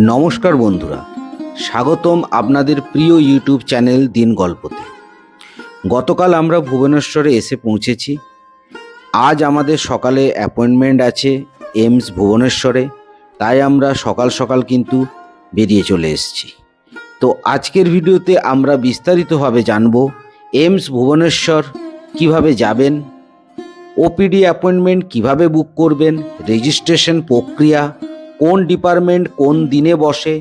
নমস্কার বন্ধুরা, স্বাগতম আপনাদের প্রিয় ইউটিউব চ্যানেল দিন গল্পতে। গতকাল আমরা ভুবনেশ্বরে এসে পৌঁছেছি। আজ আমাদের সকালে অ্যাপয়েন্টমেন্ট আছে এইমস ভুবনেশ্বরে, তাই আমরা সকাল সকাল কিন্তু বেরিয়ে চলে এসেছি। তো আজকের ভিডিওতে আমরা বিস্তারিতভাবে জানব এইমস ভুবনেশ্বর কিভাবে যাবেন, ওপিডি অ্যাপয়েন্টমেন্ট কিভাবে বুক করবেন, রেজিস্ট্রেশন প্রক্রিয়া, কোন ডিপার্টমেন্ট কোন দিনে বসে,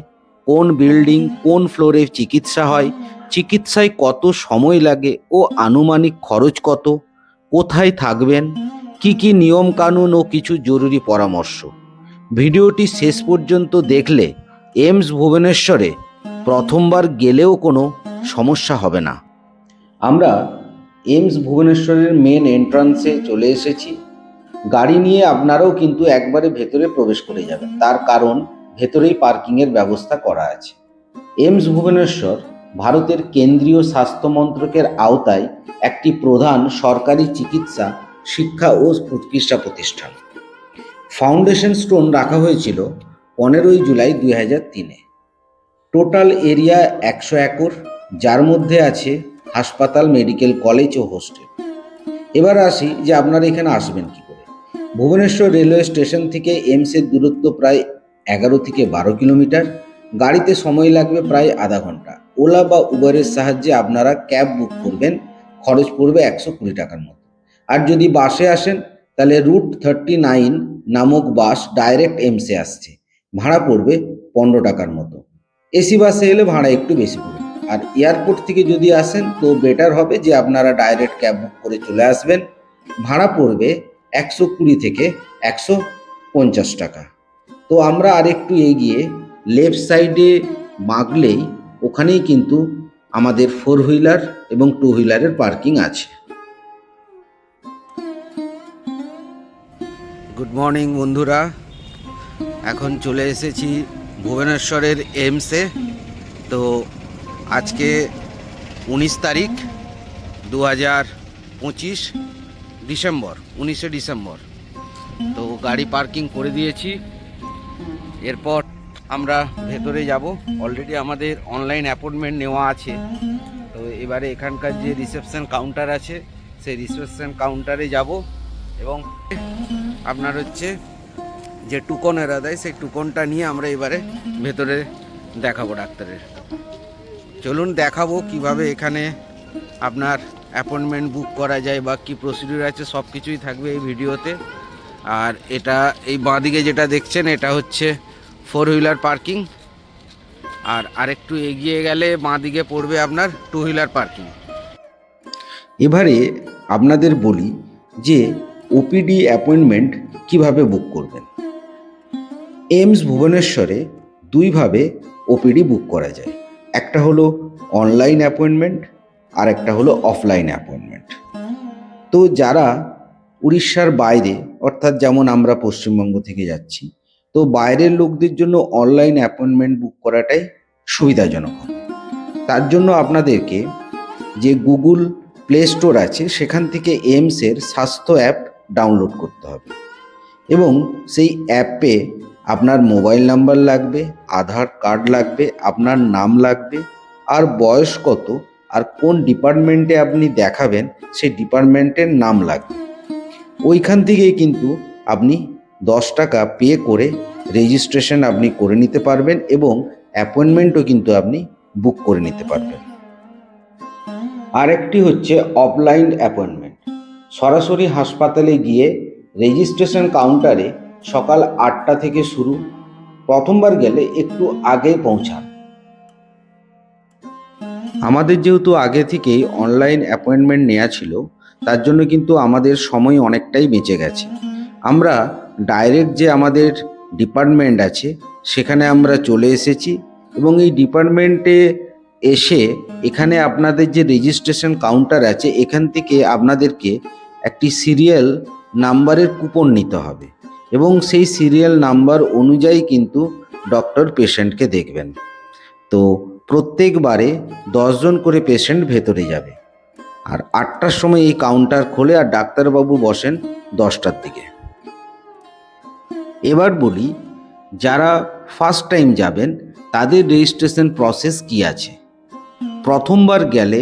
কোন বিল্ডিং কোন ফ্লোরে চিকিৎসা হয়, চিকিৎসায় কত সময় লাগে ও আনুমানিক খরচ কত, কোথায় থাকবেন, কি কি নিয়ম কানুন ও কিছু জরুরি পরামর্শ। ভিডিওটি শেষ পর্যন্ত দেখলে এইমস ভুবনেশ্বরে প্রথমবার গেলেও কোনো সমস্যা হবে না। আমরা এইমস ভুবনেশ্বরের মেন এন্ট্রান্সে চলে এসেছি। গাড়ি নিয়ে আপনারাও কিন্তু একবারে ভেতরে প্রবেশ করে যাবেন, তার কারণ ভেতরেই পার্কিংয়ের ব্যবস্থা করা আছে। এইমস ভুবনেশ্বর ভারতের কেন্দ্রীয় স্বাস্থ্য মন্ত্রকের আওতায় একটি প্রধান সরকারি চিকিৎসা, শিক্ষা ও চিকিৎসা প্রতিষ্ঠান। ফাউন্ডেশন স্টোন রাখা হয়েছিল 15ই জুলাই 2003-এ। টোটাল এরিয়া 100 একর, যার মধ্যে আছে হাসপাতাল, মেডিকেল কলেজ ও হোস্টেল। এবার আসি যে আপনারা এখানে আসবেন কি করে। ভুবনেশ্বর রেলওয়ে স্টেশন থেকে এইমসের দূরত্ব প্রায় 11 থেকে 12 কিলোমিটার। গাড়িতে সময় লাগবে প্রায় আধা ঘন্টা। ওলা বা উবারের সাহায্যে আপনারা ক্যাব বুক করবেন, খরচ পড়বে 120 টাকার মতো। আর যদি বাসে আসেন তাহলে রুট 39 নামক বাস ডাইরেক্ট এইমসে আসছে, ভাড়া পড়বে 15 টাকার মতো। এসি বাসে এলে ভাড়া একটু বেশি পড়বে। আর এয়ারপোর্ট থেকে যদি আসেন তো বেটার হবে যে আপনারা ডাইরেক্ট ক্যাব বুক করে চলে আসবেন, ভাড়া পড়বে 120 থেকে 150 টাকা। তো আমরা আরেকটু এগিয়ে লেফট সাইডে মাগলেই ওখানেই কিন্তু আমাদের 4 হুইলার এবং 2 হুইলারের পার্কিং আছে। গুড মর্নিং বন্ধুরা, এখন চলে এসেছি ভুবনেশ্বরের এইমসে। তো আজকে 19 তারিখ 2025 ডিসেম্বর, 19শে ডিসেম্বর। তো গাড়ি পার্কিং করে দিয়েছি। এরপর আমরা ভেতরে যাব। অলরেডি আমাদের অনলাইন অ্যাপয়েন্টমেন্ট নেওয়া আছে। তো এবারে এখানকার যে রিসেপশন কাউন্টার আছে সেই রিসেপশন কাউন্টারে যাব এবং আপনার হচ্ছে যে টুকনেরা দেয় সেই টুকনটা নিয়ে আমরা এবারে ভেতরে দেখাবো ডাক্তারের। চলুন দেখাবো কিভাবে এখানে আপনার অ্যাপয়েন্টমেন্ট বুক করা যায় বা কী প্রসিডিউর আছে, সব কিছুই থাকবে এই ভিডিওতে। আর এটা এই বাঁদিকে যেটা দেখছেন এটা হচ্ছে 4 হুইলার পার্কিং, আর আরেকটু এগিয়ে গেলে বাঁদিকে পড়বে আপনার 2 হুইলার পার্কিং। এবারে আপনাদের বলি যে ওপিডি অ্যাপয়েন্টমেন্ট কিভাবে বুক করবেন। এইমস ভুবনেশ্বরে দুইভাবে ওপিডি বুক করা যায়, একটা হলো অনলাইন অ্যাপয়েন্টমেন্ট আর একটা হলো অফলাইন অ্যাপয়েন্টমেন্ট। তো যারা উড়িষ্যার বাইরে, অর্থাৎ যেমন আমরা পশ্চিমবঙ্গ থেকে যাচ্ছি, তো বাইরের লোকদের জন্য অনলাইন অ্যাপয়েন্টমেন্ট বুক করাটাই সুবিধাজনক হবে। তার জন্য আপনাদেরকে যে গুগল প্লে স্টোর আছে সেখান থেকে এইমসের স্বাস্থ্য অ্যাপ ডাউনলোড করতে হবে এবং সেই অ্যাপে আপনার মোবাইল নাম্বার লাগবে, আধার কার্ড লাগবে, আপনার নাম লাগবে, আর বয়স কত আর কোন ডিপার্টমেন্টে আপনি দেখাবেন সেই ডিপার্টমেন্টের নাম লাগবে। ওইখান থেকেই কিন্তু আপনি 10 টাকা পে করে রেজিস্ট্রেশন আপনি করে নিতে পারবেন এবং অ্যাপয়েন্টমেন্টও কিন্তু আপনি বুক করে নিতে পারবেন। আরেকটি হচ্ছে অফলাইন অ্যাপয়েন্টমেন্ট। সরাসরি হাসপাতালে গিয়ে রেজিস্ট্রেশন কাউন্টারে সকাল 8টা থেকে শুরু। প্রথমবার গেলে একটু আগে পৌঁছান। আমাদের যেহেতু আগে থেকেই অনলাইন অ্যাপয়েন্টমেন্ট নেওয়া ছিল, তার জন্য কিন্তু আমাদের সময় অনেকটাই বেঁচে গেছে। আমরা ডাইরেক্ট যে আমাদের ডিপার্টমেন্ট আছে সেখানে আমরা চলে এসেছি এবং এই ডিপার্টমেন্টে এসে এখানে আপনাদের যে রেজিস্ট্রেশন কাউন্টার আছে এখান থেকে আপনাদেরকে একটি সিরিয়াল নাম্বারের কুপন নিতে হবে এবং সেই সিরিয়াল নাম্বার অনুযায়ী কিন্তু ডক্টর পেশেন্টকে দেখবেন। তো প্রত্যেকবারে 10 জন করে পেশেন্ট ভেতরে যাবে। আর 8টার সময় এই কাউন্টার খোলে আর ডাক্তারবাবু বসেন 10টার দিকে। এবার বলি যারা ফার্স্ট টাইম যাবেন তাদের রেজিস্ট্রেশন প্রসেস কি আছে। প্রথমবার গেলে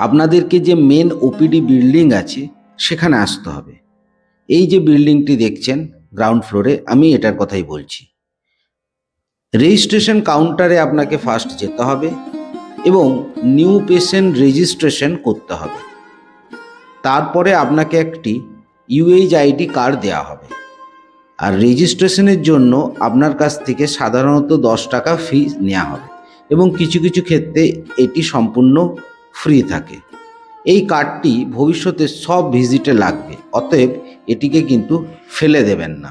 আপনাদেরকে যে মেন ওপিডি বিল্ডিং আছে সেখানে আসতে হবে। এই যে বিল্ডিংটি দেখছেন গ্রাউন্ড ফ্লোরে, আমি এটার কথাই বলছি। রেজিস্ট্রেশন কাউন্টারে আপনাকে ফার্স্ট যেতে হবে এবং নিউ পেশেন্ট রেজিস্ট্রেশন করতে হবে। তারপরে আপনাকে একটি UHID কার্ড দেওয়া হবে। আর রেজিস্ট্রেশনের জন্য আপনার কাছ থেকে সাধারণত 10 টাকা ফি নেওয়া হবে এবং কিছু কিছু ক্ষেত্রে এটি সম্পূর্ণ ফ্রি থাকে। এই কার্ডটি ভবিষ্যতে সব ভিজিটে লাগবে, অতএব এটিকে কিন্তু ফেলে দেবেন না।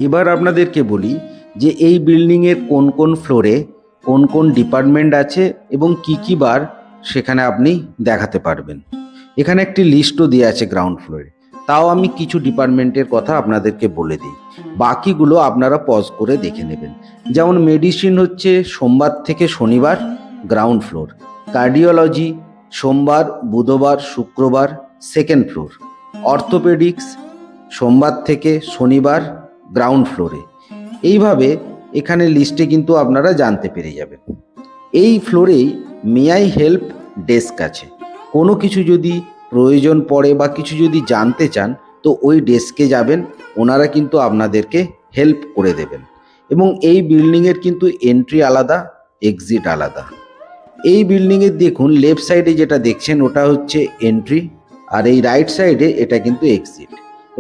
এবার আপনাদেরকে বলি যে এই বিল্ডিংয়ের কোন কোন ফ্লোরে কোন কোন ডিপার্টমেন্ট আছে এবং কি বার সেখানে আপনি দেখাতে পারবেন। এখানে একটি লিস্টও দেওয়া আছে গ্রাউন্ড ফ্লোরে, তাও আমি কিছু ডিপার্টমেন্টের কথা আপনাদেরকে বলে দিই, বাকিগুলো আপনারা পজ করে দেখে নেবেন। যেমন মেডিসিন হচ্ছে সোমবার থেকে শনিবার গ্রাউন্ড ফ্লোর, কার্ডিওলজি সোমবার বুধবার শুক্রবার সেকেন্ড ফ্লোর, অর্থোপেডিক্স সোমবার থেকে শনিবার গ্রাউন্ড ফ্লোরে। এইভাবে এখানে লিস্টে কিন্তু আপনারা জানতে পেরে যাবেন। এই ফ্লোরেই মে আই হেল্প ডেস্ক আছে। কোনো কিছু যদি প্রয়োজন পড়ে বা কিছু যদি জানতে চান তো ওই ডেস্কে যাবেন, ওনারা কিন্তু আপনাদেরকে হেল্প করে দেবেন। এবং এই বিল্ডিংয়ের কিন্তু এন্ট্রি আলাদা, এক্সিট আলাদা। এই বিল্ডিংয়ের দেখুন লেফট সাইডে যেটা দেখছেন ওটা হচ্ছে এন্ট্রি, আর এই রাইট সাইডে এটা কিন্তু এক্সিট।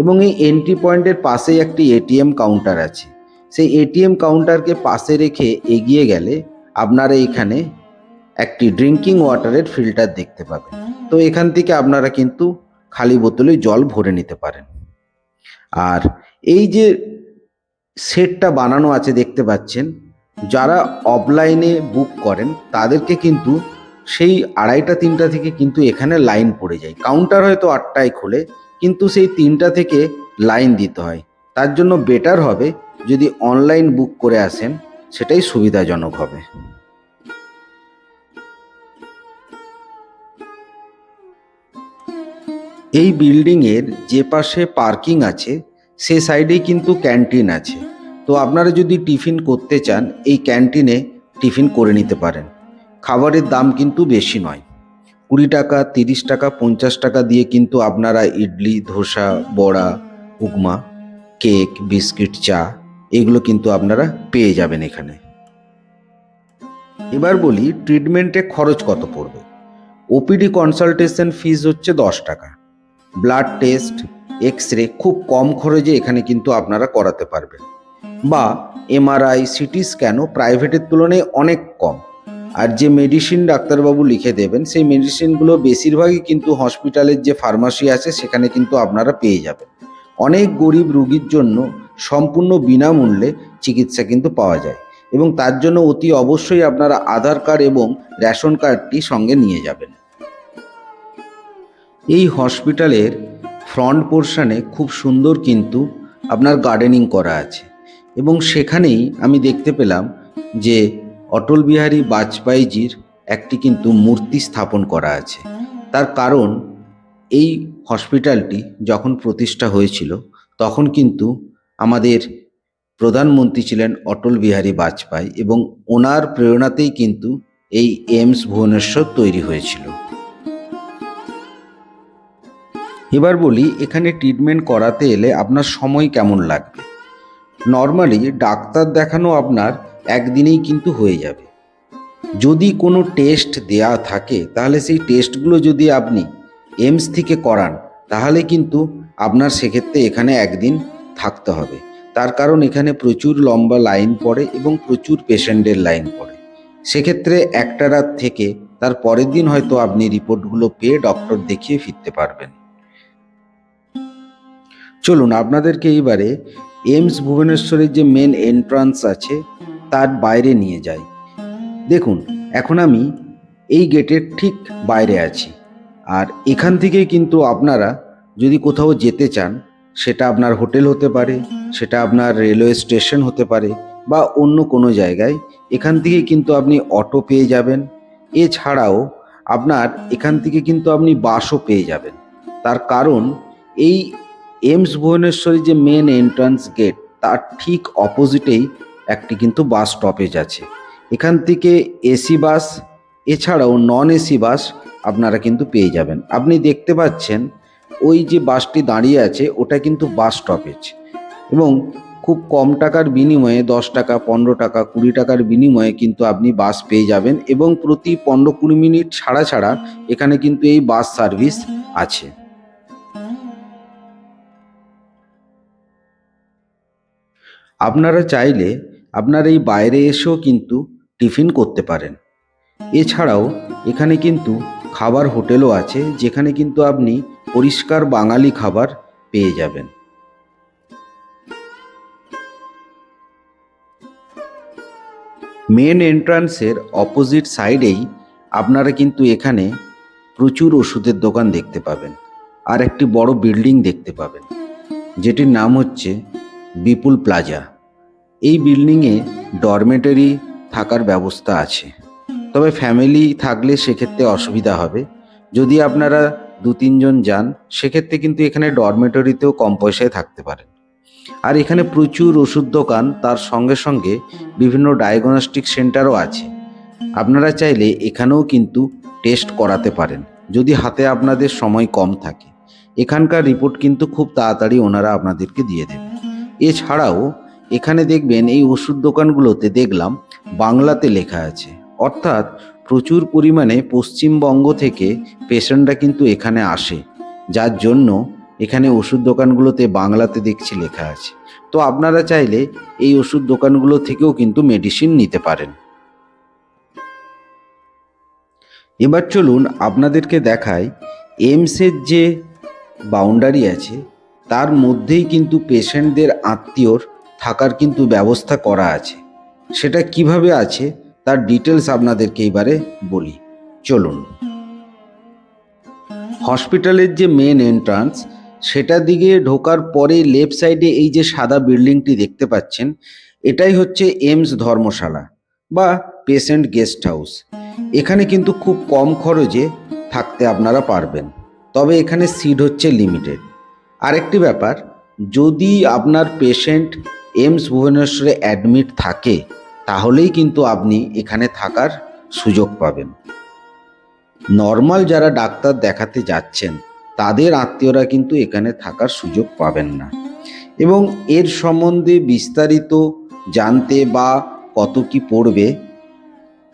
এবং এই এন্ট্রি পয়েন্টের পাশেই একটি ATM কাউন্টার আছে। সেই ATM কাউন্টারকে পাশে রেখে এগিয়ে গেলে আপনারা এখানে একটি ড্রিঙ্কিং ওয়াটারের ফিল্টার দেখতে পাবেন। তো এখান থেকে আপনারা কিন্তু খালি বোতলে জল ভরে নিতে পারেন। আর এই যে সেটটা বানানো আছে দেখতে পাচ্ছেন, যারা অফলাইনে বুক করেন তাদেরকে কিন্তু সেই 2:30-3টা থেকে কিন্তু এখানে লাইন পড়ে যায়। কাউন্টার হয়তো 8টায় খোলে, কিন্তু সেই 3টা থেকে লাইন দিতে হয়। তার জন্য বেটার হবে যদি অনলাইন বুক করে আসেন, সেটাই সুবিধাজনক হবে। এই বিল্ডিংয়ের যে পাশে পার্কিং আছে সে সাইডেই কিন্তু ক্যান্টিন আছে। তো আপনারা যদি টিফিন করতে চান এই ক্যান্টিনে টিফিন করে নিতে পারেন। খাবারের দাম কিন্তু বেশি নয়, 20 টাকা 30 টাকা 50 টাকা দিয়ে কিন্তু আপনারা ইডলি ধোসা বড়া উপমা কেক বিস্কিট চা এগুলো কিন্তু আপনারা পেয়ে যাবেন এখানে। এবার বলি ট্রিটমেন্টে খরচ কত পড়বে। OPD কনসালটেশন ফিজ হচ্ছে 10 টাকা। ব্লাড টেস্ট এক্স-রে খুব কম খরচে এখানে কিন্তু আপনারা করাতে পারবেন, বা MRI সিটি স্ক্যানও প্রাইভেটের তুলনায় অনেক কম। আর যে মেডিসিন ডাক্তারবাবু লিখে দেবেন সেই মেডিসিনগুলো বেশিরভাগই কিন্তু হসপিটালের যে ফার্মাসি আছে সেখানে কিন্তু আপনারা পেয়ে যাবেন। অনেক গরিব রোগীর জন্য সম্পূর্ণ বিনামূল্যে চিকিৎসা কিন্তু পাওয়া যায়, এবং তার জন্য অতি অবশ্যই আপনারা আধার কার্ড এবং রেশন কার্ডটি সঙ্গে নিয়ে যাবেন। এই হসপিটালের ফ্রন্ট পোর্শনে খুব সুন্দর কিন্তু আপনার গার্ডেনিং করা আছে, এবং সেখানেই আমি দেখতে পেলাম যে অটল বিহারী বাজপেয়ীজির একটি কিন্তু মূর্তি স্থাপন করা আছে। তার কারণ এই হসপিটালটি যখন প্রতিষ্ঠা হয়েছিল তখন কিন্তু আমাদের প্রধানমন্ত্রী ছিলেন অটল বিহারী বাজপেয়ী, এবং ওনার প্রেরণাতেই কিন্তু এই এইমস ভুবনেশ্বর তৈরি হয়েছিল। এবার বলি এখানে ট্রিটমেন্ট করাতে এলে আপনার সময় কেমন লাগবে। নর্মালি ডাক্তার দেখানো আপনার একদিনেই কিন্তু হয়ে যাবে। যদি কোনো টেস্ট দেয়া থাকে তাহলে সেই টেস্টগুলো যদি আপনি এইমস থেকে করান তাহলে কিন্তু আপনার সেক্ষেত্রে এখানে একদিন থাকতে হবে। তার কারণ এখানে প্রচুর লম্বা লাইন পড়ে এবং প্রচুর পেশেন্টের লাইন পড়ে। সেক্ষেত্রে একটা রাত থেকে তার পরের দিন হয়তো আপনি রিপোর্টগুলো পেয়ে ডক্টর দেখিয়ে ফিরতে পারবেন। চলুন আপনাদেরকে এইবারে এইমস ভুবনেশ্বরের যে মেন এন্ট্রান্স আছে তার বাইরে নিয়ে যাই। দেখুন এখন আমি এই গেটের ঠিক বাইরে আছি, আর এখান থেকেই কিন্তু আপনারা যদি কোথাও যেতে চান, সেটা আপনার হোটেল হতে পারে, সেটা আপনার রেলওয়ে স্টেশন হতে পারে, বা অন্য কোনো জায়গায়, এখান থেকে কিন্তু আপনি অটো পেয়ে যাবেন। এছাড়াও আপনার এখান থেকে কিন্তু আপনি বাসও পেয়ে যাবেন। তার কারণ এই এইমস ভুবনেশ্বরের যে মেন এন্ট্রান্স গেট তার ঠিক অপোজিটেই একটি কিন্তু বাস স্টপেজ আছে। এখান থেকে এসি বাস এছাড়াও নন এসি বাস আপনারা কিন্তু পেয়ে যাবেন। আপনি দেখতে পাচ্ছেন ওই যে বাসটি দাঁড়িয়ে আছে ওটা কিন্তু বাস স্টপেজ, এবং খুব কম টাকার বিনিময়ে 10 টাকা, 15 টাকা, 20 টাকার বিনিময়ে কিন্তু আপনি বাস পেয়ে যাবেন, এবং প্রতি 15-20 মিনিট ছাড়া ছাড়া এখানে কিন্তু এই বাস সার্ভিস আছে। আপনারা চাইলে আপনারা এই বাইরে এসেও কিন্তু টিফিন করতে পারেন। এছাড়াও এখানে কিন্তু খাবার হোটেলও আছে, যেখানে কিন্তু আপনি পরিষ্কার বাঙালি খাবার পেয়ে যাবেন। মেন এন্ট্রান্সের অপোজিট সাইডেই আপনারা কিন্তু এখানে প্রচুর ওষুধের দোকান দেখতে পাবেন, আর একটি বড় বিল্ডিং দেখতে পাবেন, যেটির নাম হচ্ছে বিপুল প্লাজা। এই বিল্ডিংয়ে ডরমেটরি থাকার ব্যবস্থা আছে, তবে ফ্যামিলি থাকলে সেক্ষেত্রে অসুবিধা হবে। যদি আপনারা 2-3 জন যান সেক্ষেত্রে কিন্তু এখানে ডরমেটরিতেও কম পয়সায় থাকতে পারেন। আর এখানে প্রচুর ওষুধ দোকান, তার সঙ্গে সঙ্গে বিভিন্ন ডায়াগনস্টিক সেন্টারও আছে। আপনারা চাইলে এখানেও কিন্তু টেস্ট করাতে পারেন যদি হাতে আপনাদের সময় কম থাকে। এখানকার রিপোর্ট কিন্তু খুব তাড়াতাড়ি ওনারা আপনাদেরকে দিয়ে দেবে। এছাড়াও এখানে দেখবেন এই ওষুধ দোকানগুলোতে দেখলাম বাংলাতে লেখা আছে, অর্থাৎ প্রচুর পরিমাণে পশ্চিমবঙ্গ থেকে পেশেন্টরা কিন্তু এখানে আসে, যার জন্য এখানে ওষুধ দোকানগুলোতে বাংলাতে দেখছি লেখা আছে। তো আপনারা চাইলে এই ওষুধ দোকানগুলো থেকেও কিন্তু মেডিসিন নিতে পারেন। এবার চলুন আপনাদেরকে দেখাই এইমসের যে বাউন্ডারি আছে তার মধ্যেই কিন্তু পেশেন্টদের আত্মীয়র থাকার কিন্তু ব্যবস্থা করা আছে। সেটা কিভাবে আছে তার ডিটেলস আপনাদেরকে এবারে বলি, চলুন। হসপিটালের যে মেন এন্ট্রান্স সেটা দিকে ঢোকার পরে লেফট সাইডে এই যে সাদা বিল্ডিংটি দেখতে পাচ্ছেন, এটাই হচ্ছে এইমস ধর্মশালা বা পেশেন্ট গেস্ট হাউস। এখানে কিন্তু খুব কম খরচে থাকতে আপনারা পারবেন, তবে এখানে সিট হচ্ছে লিমিটেড। আরেকটি ব্যাপার, যদি আপনার পেশেন্ট এইমস ভুবনেশ্বরে অ্যাডমিট থাকে তাহলেই কিন্তু আপনি এখানে থাকার সুযোগ পাবেন। নর্মাল যারা ডাক্তার দেখাতে যাচ্ছেন তাদের আত্মীয়রা কিন্তু এখানে থাকার সুযোগ পাবেন না। এবং এর সম্বন্ধে বিস্তারিত জানতে বা কত কি পড়বে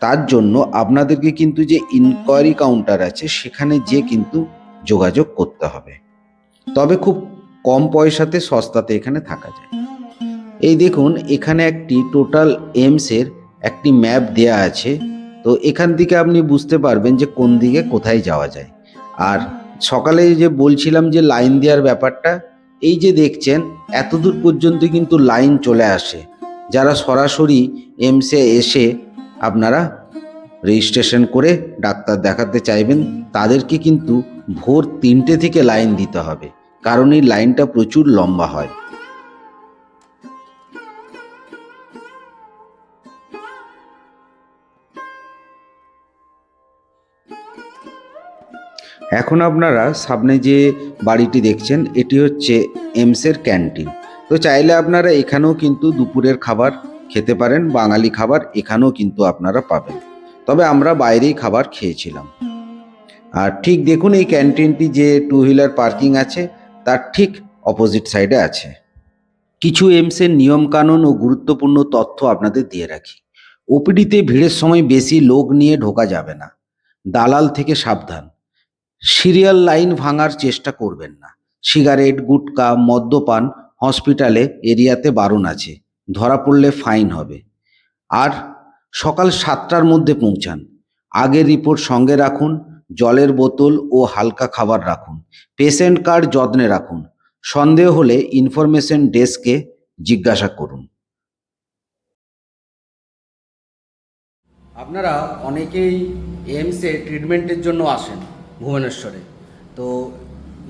তার জন্য আপনাদেরকে কিন্তু যে ইনকোয়ারি কাউন্টার আছে সেখানে যে কিন্তু যোগাযোগ করতে হবে, তবে খুব কম পয়সাতে সস্তাতে এখানে থাকা যায়। এই দেখুন এখানে একটি টোটাল এইমসের একটি ম্যাপ দেয়া আছে, তো এখান থেকে আপনি বুঝতে পারবেন যে কোন দিকে কোথায় যাওয়া যায়। আর সকালে যে বলছিলাম যে লাইন দেওয়ার ব্যাপারটা, এই যে দেখছেন এতদূর পর্যন্ত কিন্তু লাইন চলে আসে। যারা সরাসরি এইমসে এসে আপনারা রেজিস্ট্রেশন করে ডাক্তার দেখাতে চাইবেন তাদেরকে কিন্তু ভোর 3টে থেকে লাইন দিতে হবে, কারণ এই লাইনটা প্রচুর লম্বা হয়। এখন আপনারা সামনে যে বাড়িটি দেখছেন এটি হচ্ছে এইমসের ক্যান্টিন। তো চাইলে আপনারা এখানেও কিন্তু দুপুরের খাবার খেতে পারেন, বাঙালি খাবার এখানেও কিন্তু আপনারা পাবেন, তবে আমরা বাইরেই খাবার খেয়েছিলাম। আর ঠিক দেখুন এই ক্যান্টিনটি যে 2 হুইলার পার্কিং আছে তার ঠিক অপোজিট সাইডে আছে। কিছু এইমসের নিয়মকানুন ও গুরুত্বপূর্ণ তথ্য আপনাদের দিয়ে রাখি। ওপিডিতে ভিড়ের সময় বেশি লোক নিয়ে ঢোকা যাবে না। দালাল থেকে সাবধান। সিরিয়াল লাইন ভাঙার চেষ্টা করবেন না। সিগারেট, গুটকা, মদ্যপান হসপিটালে এরিয়াতে বারণ আছে, ধরা পড়লে ফাইন হবে। আর সকাল 7টার মধ্যে পৌঁছান। আগের রিপোর্ট সঙ্গে রাখুন, জলের বোতল ও হালকা খাবার রাখুন। পেশেন্ট কার্ড যত্নে রাখুন। সন্দেহ হলে ইনফরমেশন ডেস্কে জিজ্ঞাসা করুন। আপনারা অনেকেই এইমসে ট্রিটমেন্টের জন্য আসেন ভুবনেশ্বরে, তো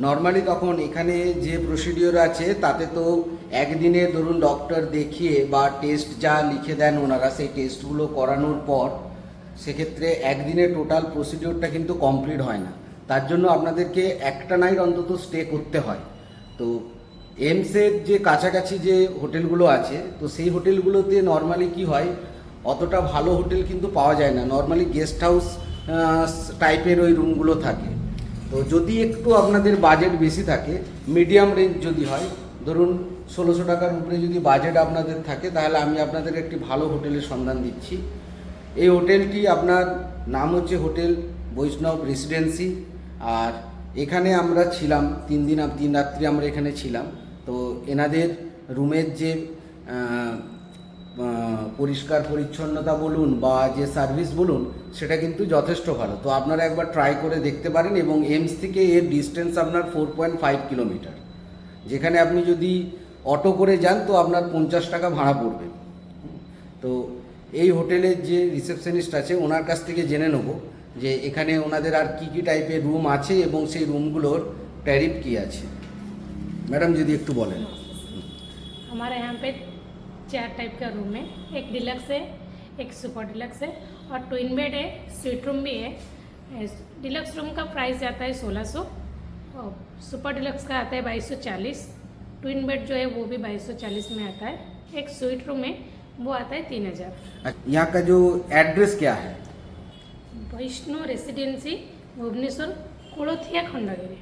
নর্মালি তখন এখানে যে প্রসিডিওর আছে তাতে তো একদিনে ধরুন ডক্টর দেখিয়ে বা টেস্ট যা লিখে দেন ওনারা সেই টেস্টগুলো করানোর পর সেক্ষেত্রে একদিনে টোটাল প্রসিডিওরটা কিন্তু কমপ্লিট হয় না। তার জন্য আপনাদেরকে একটা নাইট অন্তত স্টে করতে হয়। তো এমসের যে কাছাকাছি যে হোটেলগুলো আছে তো সেই হোটেলগুলোতে নর্মালি কি হয়, অতটা ভালো হোটেল কিন্তু পাওয়া যায় না, নর্মালি গেস্ট হাউস টাইপের ওই রুমগুলো থাকে। তো যদি একটু আপনাদের বাজেট বেশি থাকে, মিডিয়াম রেঞ্জ যদি হয়, ধরুন 1600 টাকার উপরে যদি বাজেট আপনাদের থাকে, তাহলে আমি আপনাদের একটি ভালো হোটেলের সন্ধান দিচ্ছি। এই হোটেলটি আপনার নাম হচ্ছে হোটেল বৈষ্ণব রেসিডেন্সি। আর এখানে আমরা ছিলাম 3 রাত্রি আমরা এখানে ছিলাম। তো এনাদের রুমের যে পরিষ্কার পরিচ্ছন্নতা বলুন বা যে সার্ভিস বলুন, সেটা কিন্তু যথেষ্ট ভালো। তো আপনারা একবার ট্রাই করে দেখতে পারেন। এবং এমস থেকে এর ডিস্টেন্স আপনার 4.5 কিলোমিটার, যেখানে আপনি যদি অটো করে যান তো আপনার 50 টাকা ভাড়া পড়বে। তো এই হোটেলের যে রিসেপশনিস্ট আছে ওনার কাছ থেকে জেনে নেব যে এখানে ওনাদের আর কি কি টাইপের রুম আছে এবং সেই রুমগুলোর ট্যারিফ কি আছে। ম্যাডাম যদি একটু বলেন। हमारे यहाँ पे 4 टाइप का रूम है, एक डिलक्स है, एक सुपर डिलक्स है और ट्विन बेड है, स्वीट रूम भी है। डिलक्स रूम का प्राइस जाता है 1600 और सुपर डिलक्स का आता है 2240। ट्विन बेड जो है वो भी 2240 में आता है। एक स्वीट रूम है वो आता है 3000। यहाँ का जो एड्रेस क्या है? वैष्णो रेसिडेंसी, भुवनेश्वर, कोड़ोथिया, खंडागिरी।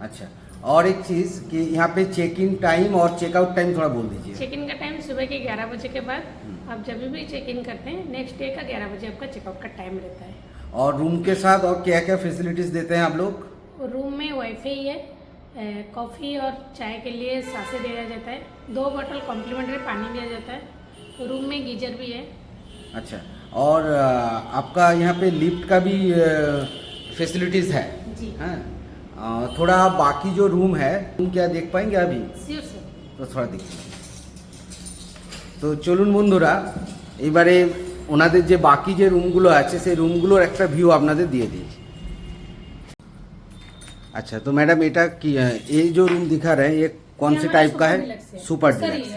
अच्छा, और एक चीज़ कि यहाँ पे चेक इन टाइम और चेकआउट टाइम थोड़ा बोल दीजिए। चेक इन का टाइम सुबह के 11 बजे के बाद आप जब भी चेक इन करते हैं, नेक्स्ट डे का 11 बजे आपका चेकआउट का टाइम रहता है। और रूम के साथ और क्या क्या फैसिलिटीज़ देते हैं आप लोग? रूम में वाईफाई है, कॉफ़ी और चाय के लिए सासे दिया जाता है, 2 बोतल कॉम्प्लीमेंट्री पानी दिया जाता है। रूम में गीजर भी है। अच्छा, और आपका यहाँ पे लिफ्ट का भी फैसिलिटीज़ है? जी हाँ, थोड़ा बाकी जो रूम है तुम क्या देख पाएंगे अभी? Sure sir. তো থোড়া দেখি। তো চলুন বন্ধুরা, এবারে ওনাদের যে বাকি যে রুমগুলো আছে সেই রুমগুলোর একটা ভিউ আপনাদের দিয়ে দিই। अच्छा, तो मैडम এটা কি ये जो रूम दिखा रहे हैं ये कौन से टाइप का है? Super deluxe.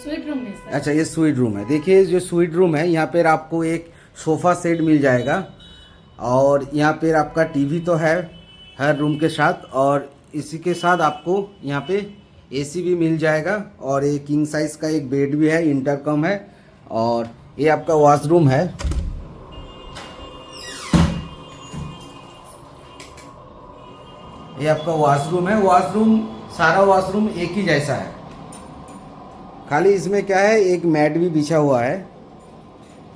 स्वीट रूम है सर। अच्छा, ये स्वीट रूम है। देखिए जो स्वीट रूम है यहाँ पर आपको एक सोफ़ा सेट मिल जाएगा और यहाँ पर आपका टीवी तो है हर रूम के साथ, और इसी के साथ आपको यहाँ पे एसी भी मिल जाएगा और एक किंग साइज का एक बेड भी है, इंटरकम है, और ये आपका वॉशरूम है। ये आपका वॉशरूम है। वॉशरूम सारा वॉशरूम एक ही जैसा है, खाली इसमें क्या है एक मैट भी बिछा हुआ है,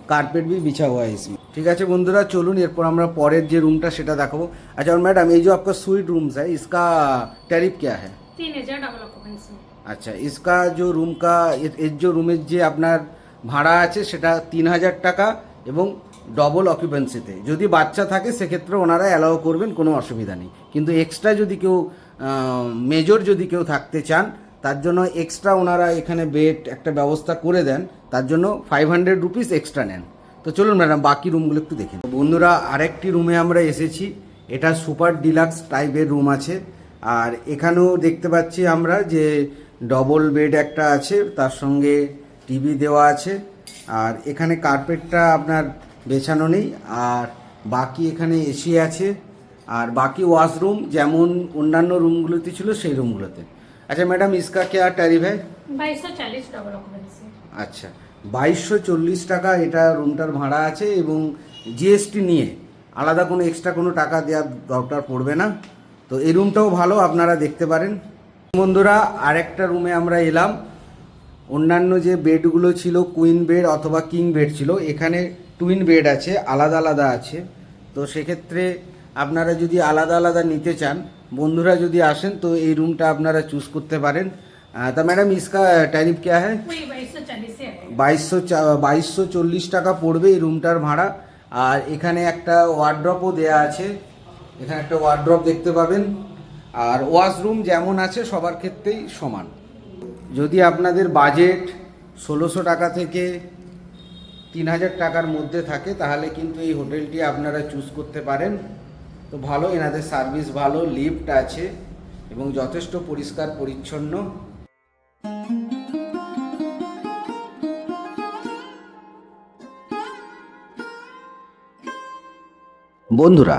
কার্পেট भी बिछा हुआ है इसमें। ঠিক আছে বন্ধুরা, চলুন এরপর আমরা পরের যে রুমটা সেটা দেখাবো। अच्छा, और मैडम ये जो आपका स्वीट रूम्स है इसका टैरिफ क्या है? 3000 डबल ऑक्यूपेंसी। আচ্ছা, इसका जो रूम का এর जो রুমের যে আপনার ভাড়া আছে সেটা 3000 টাকা এবং ডবল অকুপেন্সিতে। যদি বাচ্চা থাকে সেক্ষেত্রে ওনারা অ্যালাউ করবেন, কোনো অসুবিধা নেই। কিন্তু এক্সট্রা যদি কেউ মেজর যদি কেউ থাকতে চান তার জন্য এক্সট্রা ওনারা এখানে বেড একটা ব্যবস্থা করে দেন, তার জন্য 500 রুপিস এক্সট্রা নেন। তো চলুন ম্যাডাম বাকি রুমগুলো একটু দেখেন। বন্ধুরা, আরেকটি রুমে আমরা এসেছি, এটা সুপার ডিলাক্স টাইপের রুম আছে। আর এখানেও দেখতে পাচ্ছি আমরা যে ডবল বেড একটা আছে, তার সঙ্গে টিভি দেওয়া আছে, আর এখানে কার্পেটটা আপনার বেছানো নেই, আর বাকি এখানে এসি আছে, আর বাকি ওয়াশরুম যেমন অন্যান্য রুমগুলোতে ছিল সেই রুমগুলোতে। अच्छा मैडम, इसका क्या टैरिफ है? 2240 डबल ऑक्यूपेंसी। আচ্ছা, 2240 টাকা এটা রুমটার ভাড়া আছে এবং জিএসটি নিয়ে আলাদা কোনো এক্সট্রা কোনো টাকা দেওয়ার দরকার পড়বে না। তো এই রুমটাও ভালো, আপনারা দেখতে পারেন। বন্ধুরা, আরেকটা রুমে আমরা এলাম। অন্যান্য যে বেডগুলো ছিল কুইন বেড অথবা কিং বেড ছিল, এখানে টুইন বেড আছে, আলাদা আলাদা আছে। তো সেক্ষেত্রে আপনারা যদি আলাদা আলাদা নিতে চান, বন্ধুরা যদি আসেন তো এই রুমটা আপনারা চুজ করতে পারেন। তা ম্যাডাম इसका टैरिफ क्या है? वही 2240 से है। 2240 টাকা পড়বে এই রুমটার ভাড়া। আর এখানে একটা ওয়ার্ড্রপও দেয়া আছে, এখানে একটা ওয়ার্ড্রপ দেখতে পাবেন। আর ওয়াশরুম যেমন আছে সবার ক্ষেত্রেই সমান। যদি আপনাদের বাজেট 1600 টাকা থেকে 3000 টাকার মধ্যে থাকে তাহলে কিন্তু এই হোটেলটি আপনারা চুজ করতে পারেন। তো ভালো, এনাদের সার্ভিস ভালো, লিফট আছে এবং যথেষ্ট পরিষ্কার পরিচ্ছন্ন। বন্ধুরা,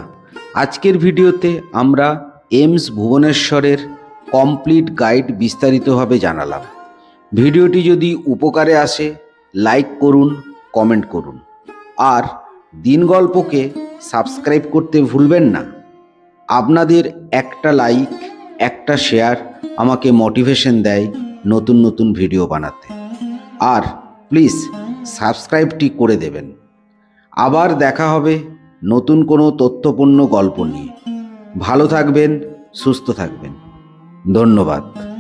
আজকের ভিডিওতে আমরা এমস ভুবনেশ্বরের কমপ্লিট গাইড বিস্তারিতভাবে জানালাম। ভিডিওটি যদি উপকারে আসে লাইক করুন, কমেন্ট করুন, আর দিন গল্পকে সাবস্ক্রাইব করতে ভুলবেন না। আপনাদের একটা লাইক, একটা শেয়ার আমাকে মোটিভেশন দেয় নতুন নতুন ভিডিও বানাতে। আর প্লিজ সাবস্ক্রাইবটি করে দেবেন। আবার দেখা হবে নতুন কোনো তথ্যপূর্ণ গল্প নিয়ে। ভালো থাকবেন, সুস্থ থাকবেন। ধন্যবাদ।